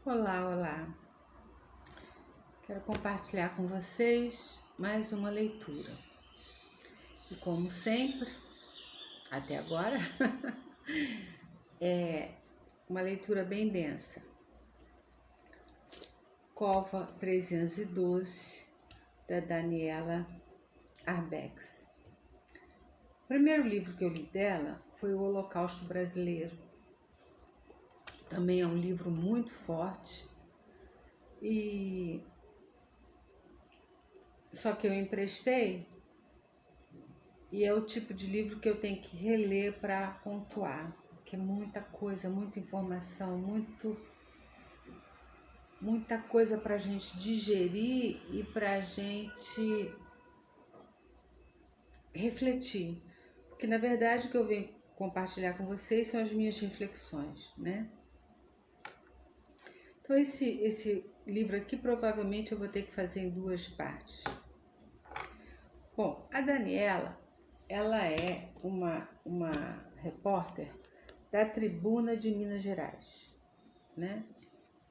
Olá, olá. Quero compartilhar com vocês mais uma leitura. E como sempre, até agora, é uma leitura bem densa. Cova 312, da Daniela Arbex. O primeiro livro que eu li dela foi O Holocausto Brasileiro. Também é um livro muito forte só que eu emprestei e é o tipo de livro que eu tenho que reler para pontuar, porque é muita coisa, muita informação, muita coisa para a gente digerir e para a gente refletir. Porque na verdade o que eu venho compartilhar com vocês são as minhas reflexões, né? Então esse livro aqui provavelmente eu vou ter que fazer em duas partes. Bom, a Daniela, ela é uma repórter da Tribuna de Minas Gerais, né?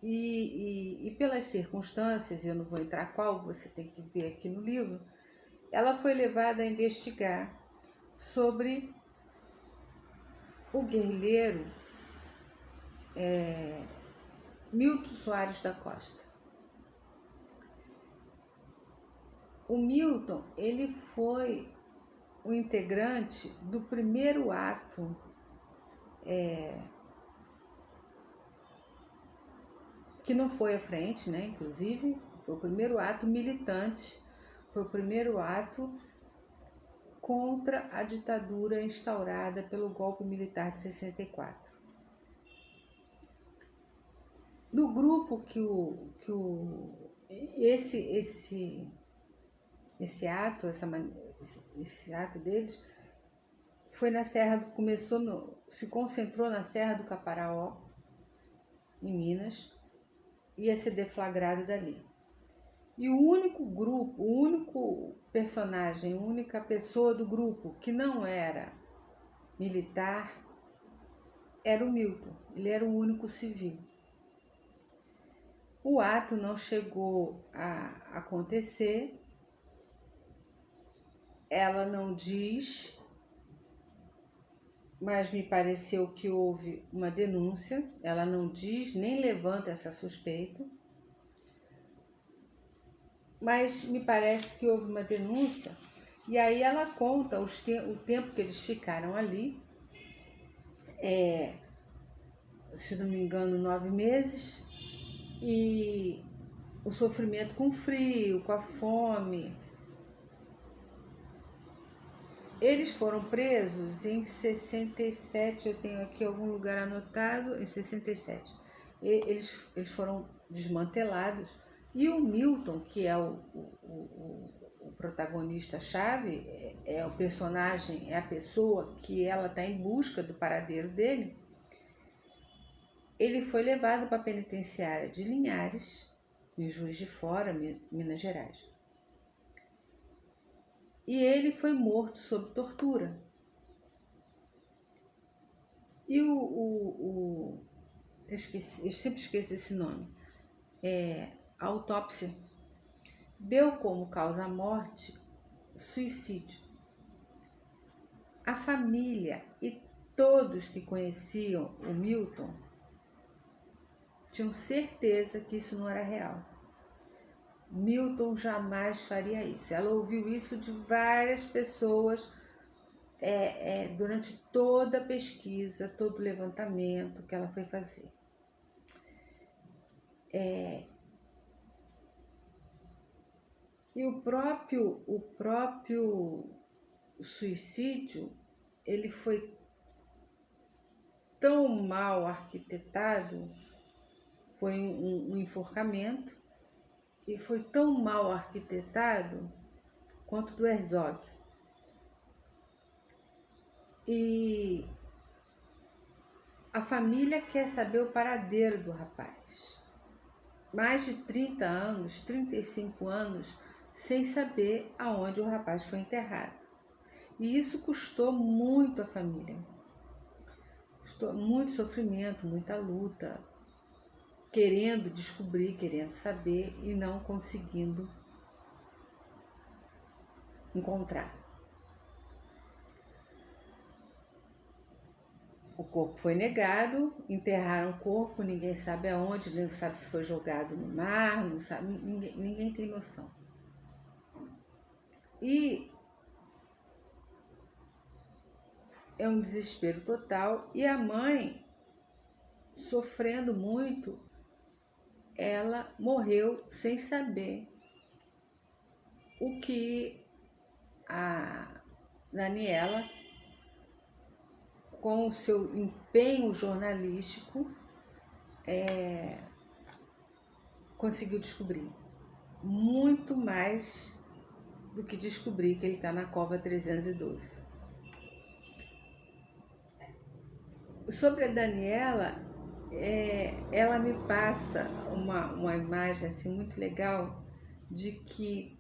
E pelas circunstâncias, eu não vou entrar qual, você tem que ver aqui no livro, ela foi levada a investigar sobre o guerrilheiro Milton Soares da Costa. O Milton, ele foi o integrante do primeiro ato que não foi à frente, né? Inclusive, foi o primeiro ato militante, foi o primeiro ato contra a ditadura instaurada pelo golpe militar de 64. No grupo esse ato deles foi na Serra, se concentrou na Serra do Caparaó, em Minas, ia ser deflagrado dali. E o único grupo, o único personagem, a única pessoa do grupo que não era militar era o Milton. Ele era o único civil. O ato não chegou a acontecer. Ela não diz, mas me pareceu que houve uma denúncia. Ela não diz, nem levanta essa suspeita. Mas me parece que houve uma denúncia. E aí ela conta o tempo que eles ficaram ali. Se não me engano, 9 meses. E o sofrimento com o frio, com a fome. Eles foram presos em 67, eu tenho aqui algum lugar anotado, em 67. Eles foram desmantelados e o Milton, que é o protagonista-chave, é o personagem, é a pessoa que ela está em busca do paradeiro dele, ele foi levado para a penitenciária de Linhares, em Juiz de Fora, Minas Gerais. E ele foi morto sob tortura. E eu sempre esqueço esse nome, a autópsia deu como causa a morte suicídio. A família e todos que conheciam o Milton tinham certeza que isso não era real. Milton jamais faria isso. Ela ouviu isso de várias pessoas durante toda a pesquisa, todo o levantamento que ela foi fazer. E o próprio suicídio, ele foi tão mal arquitetado, foi um enforcamento, e foi tão mal arquitetado quanto do Herzog. E a família quer saber o paradeiro do rapaz. Mais de 30 anos, 35 anos, sem saber aonde o rapaz foi enterrado. E isso custou muito à família. Custou muito sofrimento, muita luta. querendo descobrir, querendo saber e não conseguindo encontrar. O corpo foi negado, enterraram o corpo, ninguém sabe aonde, nem sabe se foi jogado no mar, não sabe, ninguém tem noção. E é um desespero total. E a mãe, sofrendo muito, ela morreu sem saber o que a Daniela, com o seu empenho jornalístico, conseguiu descobrir. Muito mais do que descobrir que ele está na cova 312. Sobre a Daniela, ela me passa uma imagem assim, muito legal de que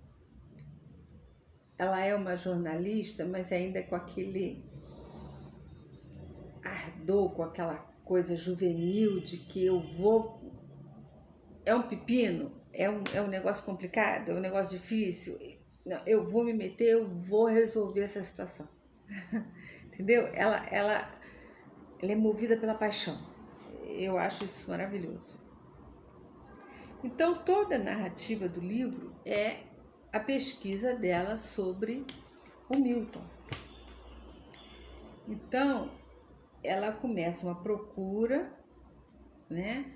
ela é uma jornalista, mas ainda com aquele ardor, com aquela coisa juvenil de que eu vou... É um pepino, é um negócio complicado, é um negócio difícil. Não, eu vou me meter, eu vou resolver essa situação. Entendeu? Ela é movida pela paixão. Eu acho isso maravilhoso. Então, toda a narrativa do livro é a pesquisa dela sobre o Milton. Então, ela começa uma procura, né?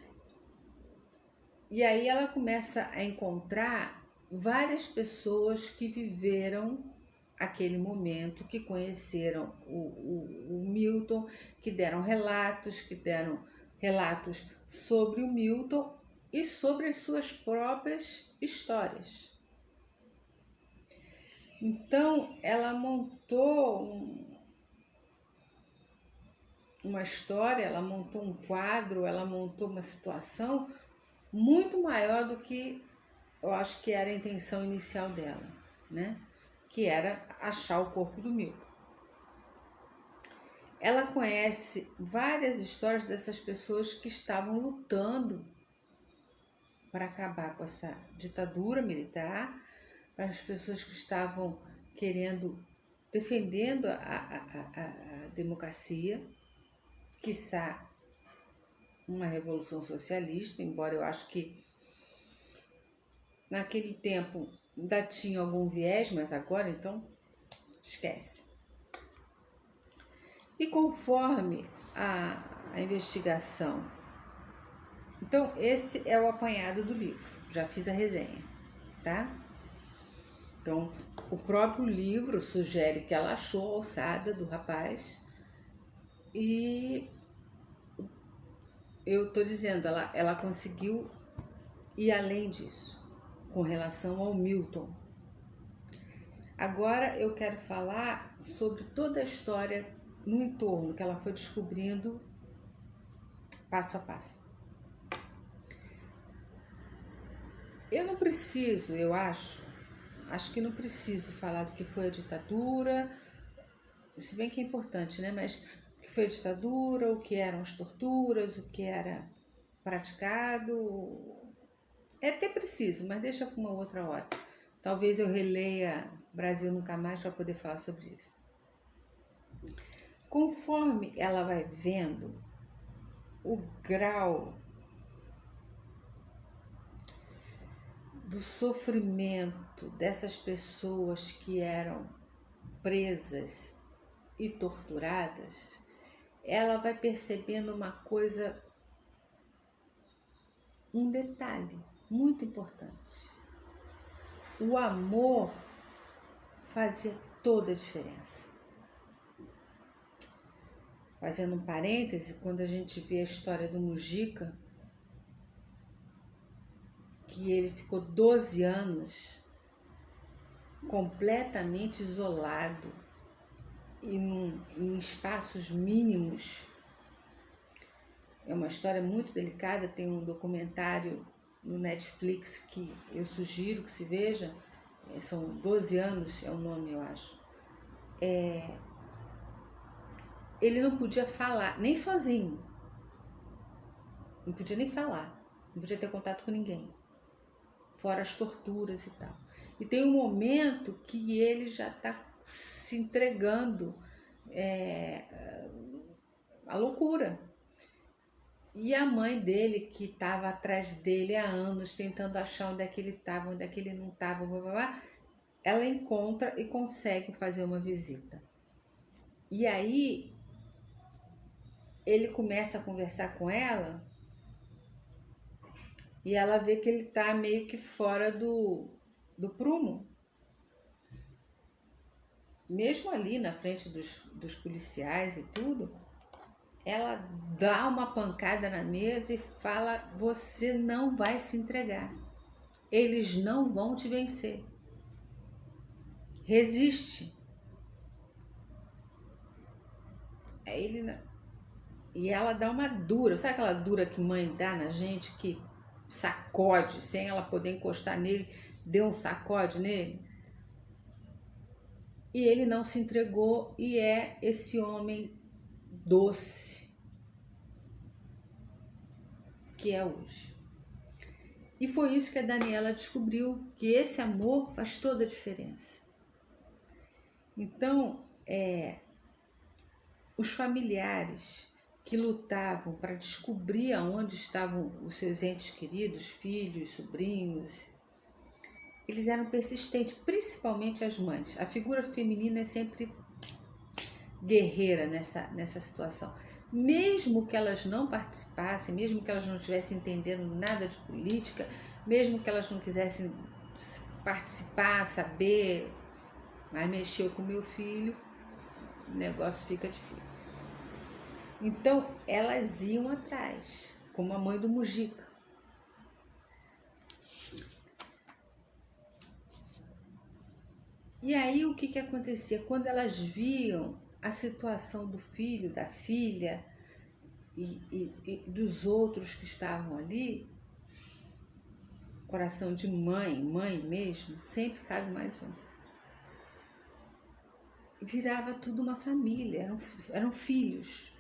E aí ela começa a encontrar várias pessoas que viveram aquele momento, que conheceram o Milton, que deram relatos sobre o Milton e sobre as suas próprias histórias. Então, ela montou uma história, ela montou um quadro, ela montou uma situação muito maior do que eu acho que era a intenção inicial dela, né? Que era achar o corpo do Milton. Ela conhece várias histórias dessas pessoas que estavam lutando para acabar com essa ditadura militar, para as pessoas que estavam defendendo a democracia, quiçá uma revolução socialista, embora eu acho que naquele tempo ainda tinha algum viés, mas agora então esquece. E conforme a investigação, então esse é o apanhado do livro, já fiz a resenha, tá? Então o próprio livro sugere que ela achou a alçada do rapaz e eu tô dizendo, ela conseguiu ir além disso, com relação ao Milton. Agora eu quero falar sobre toda a história no entorno, que ela foi descobrindo passo a passo. Eu não preciso, eu acho que não preciso falar do que foi a ditadura, se bem que é importante, né? Mas o que foi a ditadura, o que eram as torturas, o que era praticado. É até preciso, mas deixa para uma outra hora. Talvez eu releia Brasil Nunca Mais para poder falar sobre isso. Conforme ela vai vendo o grau do sofrimento dessas pessoas que eram presas e torturadas, ela vai percebendo uma coisa, um detalhe muito importante. O amor fazia toda a diferença. Fazendo um parêntese, quando a gente vê a história do Mujica, que ele ficou 12 anos completamente isolado e em espaços mínimos. É uma história muito delicada, tem um documentário no Netflix que eu sugiro que se veja, são 12 anos, é o nome, eu acho. Ele não podia falar, nem sozinho, não podia nem falar. não podia ter contato com ninguém, fora as torturas e tal. E tem um momento que ele já está se entregando à loucura. E a mãe dele, que estava atrás dele há anos, tentando achar onde é que ele estava, onde é que ele não estava, ela encontra e consegue fazer uma visita. E aí ele começa a conversar com ela e ela vê que ele está meio que fora do prumo. Mesmo ali na frente dos policiais e tudo, ela dá uma pancada na mesa e fala: você não vai se entregar. Eles não vão te vencer. Resiste. E ela dá uma dura. Sabe aquela dura que mãe dá na gente, que sacode, sem ela poder encostar nele, deu um sacode nele? E ele não se entregou e é esse homem doce que é hoje. E foi isso que a Daniela descobriu, que esse amor faz toda a diferença. Então, os familiares que lutavam para descobrir aonde estavam os seus entes queridos, filhos, sobrinhos, eles eram persistentes, principalmente as mães. A figura feminina é sempre guerreira nessa situação. Mesmo que elas não participassem, mesmo que elas não estivessem entendendo nada de política, mesmo que elas não quisessem participar, saber, mas mexeu com meu filho, o negócio fica difícil. Então, elas iam atrás, como a mãe do Mujica. E aí, o que acontecia? Quando elas viam a situação do filho, da filha e dos outros que estavam ali, coração de mãe mesmo, sempre cabe mais um. Virava tudo uma família, eram filhos.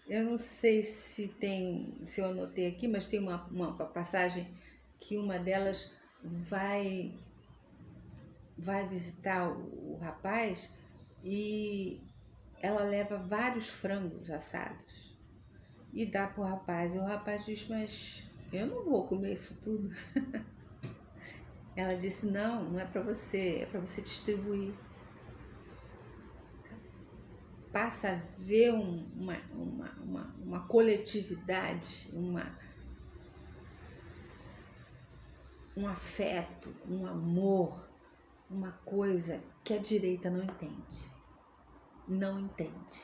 Eu não sei se eu anotei aqui, mas tem uma passagem que uma delas vai visitar o rapaz e ela leva vários frangos assados e dá pro rapaz. E o rapaz diz: mas eu não vou comer isso tudo. Ela disse: não é para você, é para você distribuir. Passa a ver uma coletividade, um afeto, um amor, uma coisa que a direita não entende. Não entende.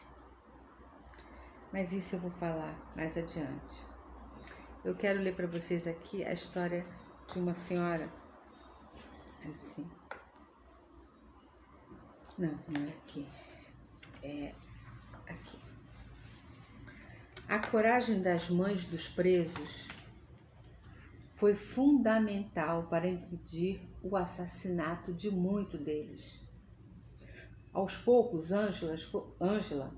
Mas isso eu vou falar mais adiante. Eu quero ler para vocês aqui a história de uma senhora, assim. Não é aqui. É aqui. A coragem das mães dos presos foi fundamental para impedir o assassinato de muitos deles. Aos poucos, Ângela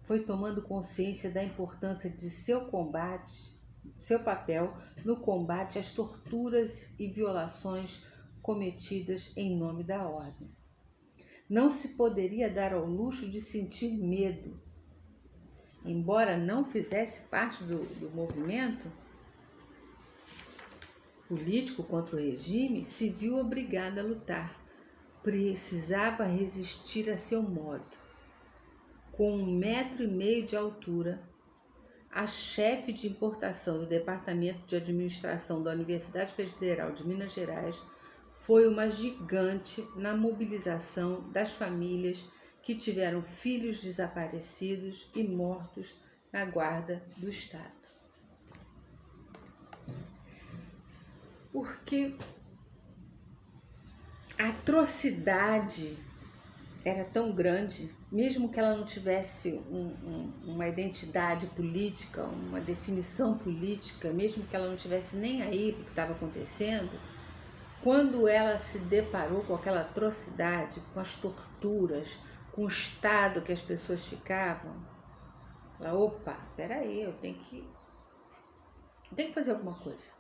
foi tomando consciência da importância de seu papel no combate às torturas e violações cometidas em nome da ordem. Não se poderia dar ao luxo de sentir medo. Embora não fizesse parte do movimento político contra o regime, se viu obrigada a lutar. Precisava resistir a seu modo. Com 1,5 metro de altura, a chefe de importação do Departamento de Administração da Universidade Federal de Minas Gerais foi uma gigante na mobilização das famílias que tiveram filhos desaparecidos e mortos na guarda do Estado. Porque a atrocidade era tão grande, mesmo que ela não tivesse uma identidade política, uma definição política, mesmo que ela não tivesse nem aí para o que estava acontecendo, quando ela se deparou com aquela atrocidade, com as torturas, com o estado que as pessoas ficavam, ela, opa, peraí, eu tenho que Tem que fazer alguma coisa.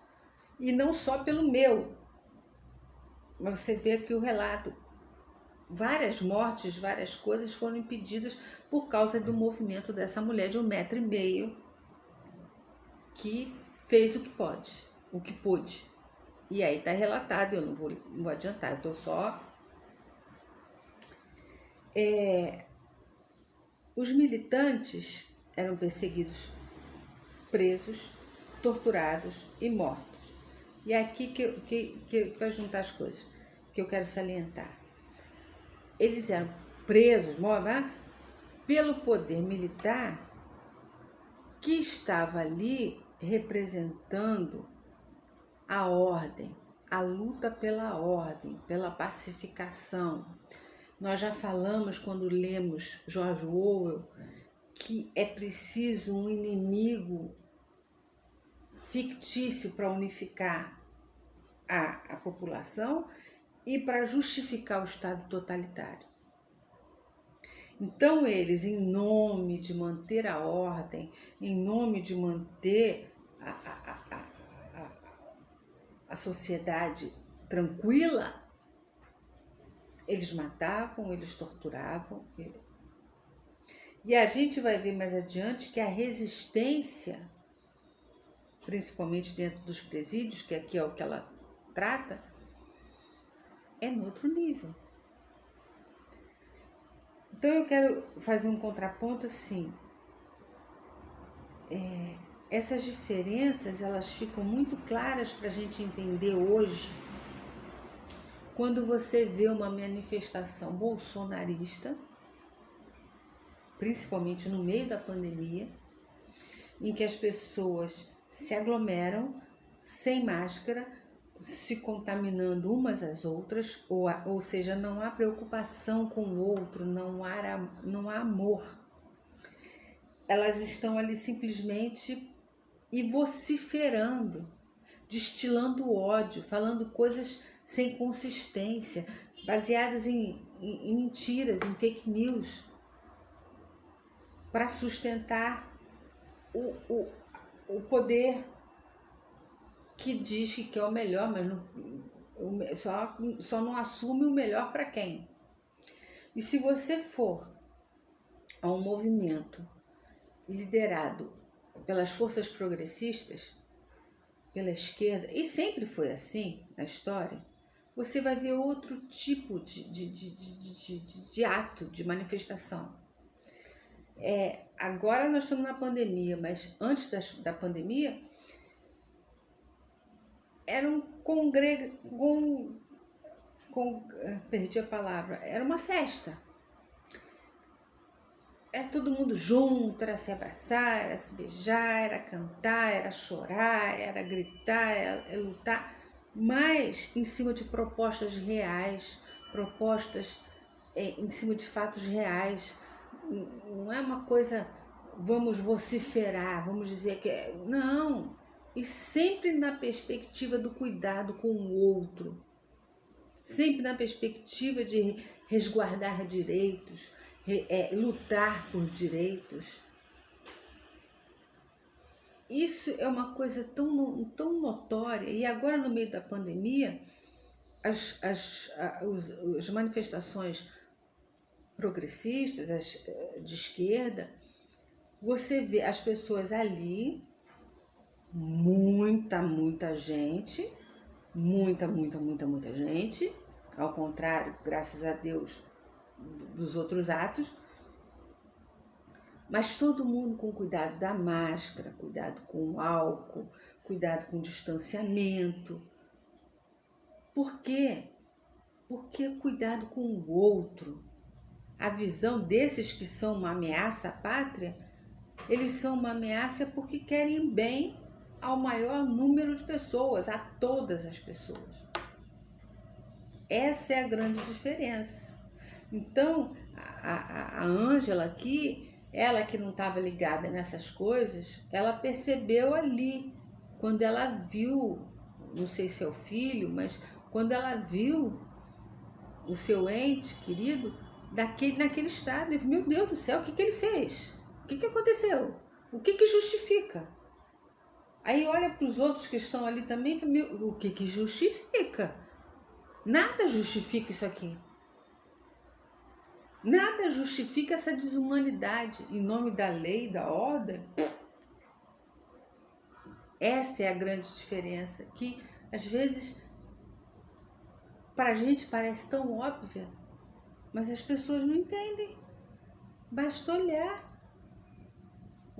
E não só pelo meu, mas você vê aqui o relato. Várias mortes, várias coisas foram impedidas por causa do movimento dessa mulher de 1,5 m que fez o que pode, o que pôde. E aí está relatado, eu não vou adiantar, eu estou só... Os militantes eram perseguidos, presos, torturados e mortos. E é aqui que vai juntar as coisas, que eu quero salientar. Eles eram presos, mortos, pelo poder militar que estava ali representando a ordem, a luta pela ordem, pela pacificação. Nós já falamos, quando lemos George Orwell, que é preciso um inimigo fictício para unificar a população e para justificar o Estado totalitário. Então eles, em nome de manter a ordem, em nome de manter a sociedade tranquila, eles matavam, eles torturavam. E a gente vai ver mais adiante que a resistência, principalmente dentro dos presídios, que aqui é o que ela trata, é no outro nível. Então eu quero fazer um contraponto assim. Essas diferenças, elas ficam muito claras para a gente entender hoje, quando você vê uma manifestação bolsonarista, principalmente no meio da pandemia, em que as pessoas se aglomeram sem máscara, se contaminando umas às outras, ou seja, não há preocupação com o outro, não há amor. Elas estão ali simplesmente vociferando, destilando ódio, falando coisas sem consistência, baseadas em mentiras, em fake news, para sustentar o poder que diz que quer o melhor, mas só não assume o melhor para quem. E se você for a um movimento liderado pelas forças progressistas, pela esquerda, e sempre foi assim na história, você vai ver outro tipo de ato, de manifestação. Agora nós estamos na pandemia, mas antes da pandemia, era perdi a palavra, era uma festa. Era todo mundo junto, era se abraçar, era se beijar, era cantar, era chorar, era gritar, era lutar, mas em cima de propostas reais, propostas em cima de fatos reais. Não é uma coisa, vamos vociferar, vamos dizer que é... Não, e sempre na perspectiva do cuidado com o outro, sempre na perspectiva de resguardar direitos, lutar por direitos. Isso é uma coisa tão notória. E agora, no meio da pandemia, as manifestações progressistas, de esquerda, você vê as pessoas ali, muita gente, muita gente, ao contrário, graças a Deus, dos outros atos, mas todo mundo com cuidado da máscara, cuidado com o álcool, cuidado com o distanciamento. Por quê? Porque cuidado com o outro. A visão desses que são uma ameaça à pátria, eles são uma ameaça porque querem bem ao maior número de pessoas, a todas as pessoas. Essa é a grande diferença. Então, a Ângela aqui, ela que não estava ligada nessas coisas, ela percebeu ali, quando ela viu, não sei se é o filho, mas quando ela viu o seu ente querido naquele estado, ele, meu Deus do céu, o que ele fez? O que aconteceu? O que justifica Aí olha para os outros que estão ali também e fala, o que justifica? Nada justifica isso aqui. Nada justifica essa desumanidade em nome da lei, da ordem. Essa é a grande diferença, que às vezes para a gente parece tão óbvia, mas as pessoas não entendem. Basta olhar.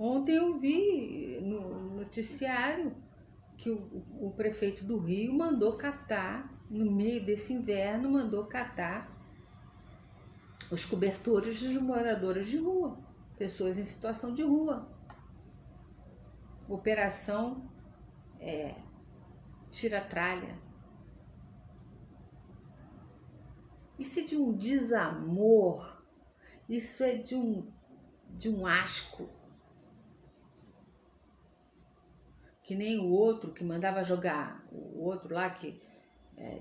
Ontem eu vi no noticiário que o prefeito do Rio mandou catar, no meio desse inverno, mandou catar os cobertores dos moradores de rua, pessoas em situação de rua. Operação tira-tralha. Isso é de um desamor, isso é de um asco. Que nem o outro que mandava jogar, o outro lá de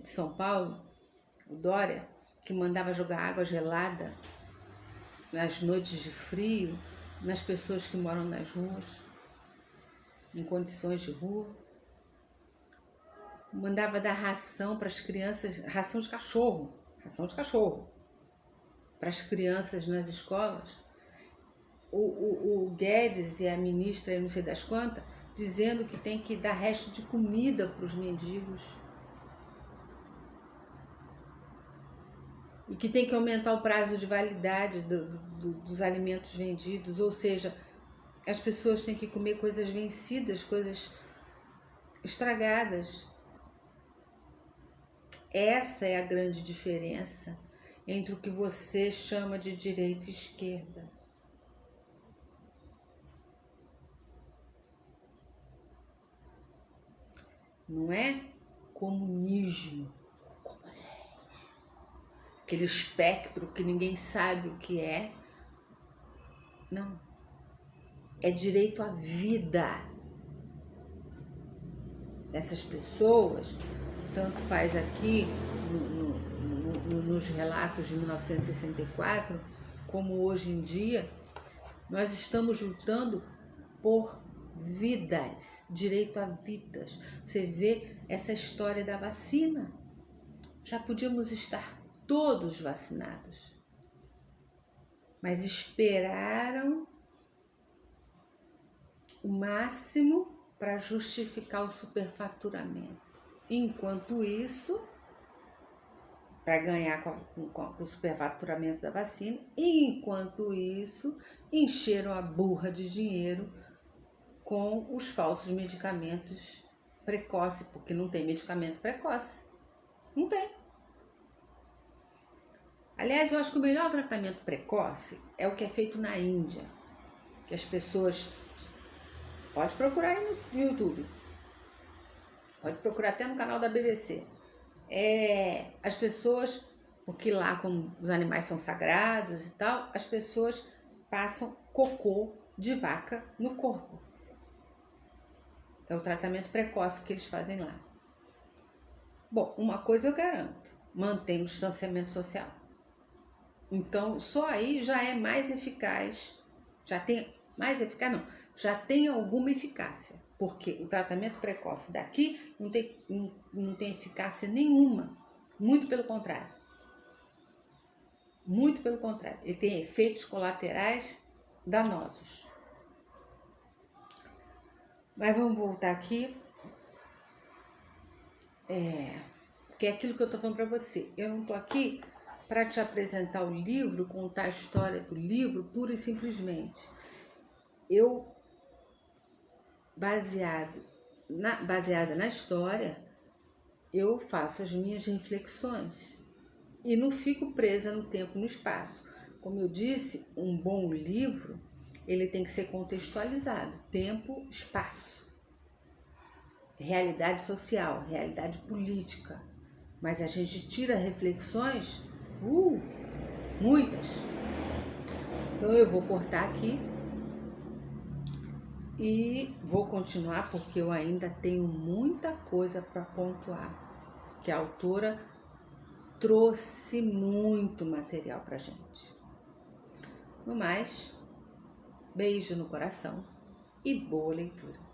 São Paulo, o Dória, que mandava jogar água gelada nas noites de frio, nas pessoas que moram nas ruas, em condições de rua. Mandava dar ração para as crianças, ração de cachorro, para as crianças nas escolas. O Guedes e a ministra, não sei das quantas, dizendo que tem que dar resto de comida para os mendigos. E que tem que aumentar o prazo de validade dos alimentos vendidos, ou seja, as pessoas têm que comer coisas vencidas, coisas estragadas. Essa é a grande diferença entre o que você chama de direita e esquerda. Não é comunismo, aquele espectro que ninguém sabe o que é. Não. É direito à vida. Essas pessoas, tanto faz aqui nos relatos de 1964, como hoje em dia, nós estamos lutando por vidas, direito a vidas. Você vê essa história da vacina. Já podíamos estar todos vacinados, mas esperaram o máximo para justificar o superfaturamento. Enquanto isso, para ganhar com o superfaturamento da vacina, enquanto isso, encheram a burra de dinheiro com os falsos medicamentos precoces, porque não tem medicamento precoce. Não tem. Aliás, eu acho que o melhor tratamento precoce é o que é feito na Índia, que as pessoas... Pode procurar aí no YouTube. Pode procurar até no canal da BBC. As pessoas, porque lá como os animais são sagrados e tal, as pessoas passam cocô de vaca no corpo. É o tratamento precoce que eles fazem lá. Bom, uma coisa eu garanto, mantém o distanciamento social. Então, só aí já é mais eficaz, já tem alguma eficácia, porque o tratamento precoce daqui não tem eficácia nenhuma, muito pelo contrário. Muito pelo contrário, ele tem efeitos colaterais danosos. Mas vamos voltar aqui, que é aquilo que eu estou falando para você. Eu não estou aqui para te apresentar o livro, contar a história do livro, pura e simplesmente. Eu, baseada na história, eu faço as minhas reflexões e não fico presa no tempo e no espaço. Como eu disse, um bom livro, ele tem que ser contextualizado, tempo, espaço, realidade social, realidade política. Mas a gente tira reflexões, muitas. Então eu vou cortar aqui e vou continuar porque eu ainda tenho muita coisa para pontuar, que a autora trouxe muito material para gente. No mais, beijo no coração e boa leitura.